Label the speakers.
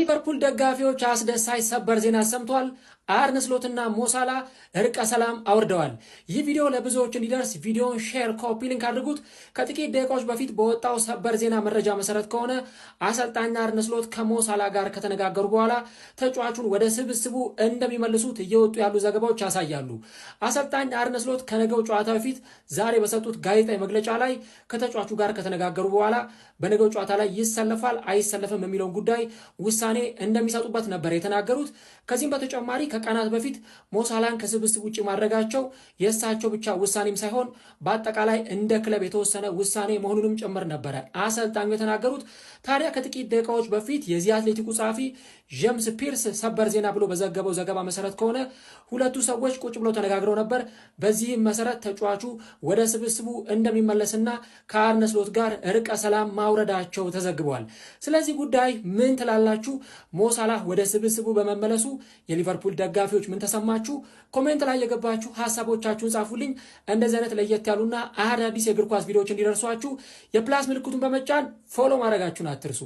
Speaker 1: ሊቨርፑል ደጋፊዎች አስደሳች ሰበር ዜና ሰምቷል። አርነ ስሎትና ሞሳላ እርቀ ሰላም አውርደዋል። ይህ ቪዲዮ ለብዙዎች እንዲደርስ ቪዲዮን ሼር፣ ኮፒ ሊንክ አድርጉት። ከጥቂት ደቂቃዎች በፊት በወጣው ሰበር ዜና መረጃ መሰረት ከሆነ አሰልጣኝ አርነ ስሎት ከሞሳላ ጋር ከተነጋገሩ በኋላ ተጫዋቹን ወደ ስብስቡ እንደሚመልሱት እየወጡ ያሉ ዘገባዎች ያሳያሉ። አሰልጣኝ አርነ ስሎት ከነገው ጨዋታ በፊት ዛሬ በሰጡት ጋዜጣዊ መግለጫ ላይ ከተጫዋቹ ጋር ከተነጋገሩ በኋላ በነገው ጨዋታ ላይ ይሰለፋል አይሰለፍም የሚለውን ጉዳይ ውሳኔ እንደሚሰጡበት ነበር የተናገሩት። ከዚህም በተጨማሪ ከቀናት በፊት ሞሳላን ከስብስብ ውጭ ማድረጋቸው የእሳቸው ብቻ ውሳኔም ሳይሆን በአጠቃላይ እንደ ክለብ የተወሰነ ውሳኔ መሆኑንም ጭምር ነበረ አሰልጣኙ የተናገሩት። ታዲያ ከጥቂት ደቂቃዎች በፊት የዚህ አትሌቲኩ ጸሐፊ ጄምስ ፒርስ ሰበር ዜና ብሎ በዘገበው ዘገባ መሰረት ከሆነ ሁለቱ ሰዎች ቁጭ ብለው ተነጋግረው ነበር። በዚህም መሰረት ተጫዋቹ ወደ ስብስቡ እንደሚመለስና ከአርነ ስሎት ጋር እርቀ ሰላም ማውረዳቸው ተዘግቧል። ስለዚህ ጉዳይ ምን ትላላችሁ? ሞሳላ ወደ ስብስቡ በመመለሱ የሊቨርፑል ደጋፊዎች ምን ተሰማችሁ? ኮሜንት ላይ የገባችሁ ሐሳቦቻችሁን ጻፉልኝ። እንደዚህ አይነት ለየት ያሉና አዳዲስ የእግር ኳስ ቪዲዮዎች እንዲደርሷችሁ የፕላስ ምልክቱን በመጫን ፎሎ ማድረጋችሁን አትርሱ።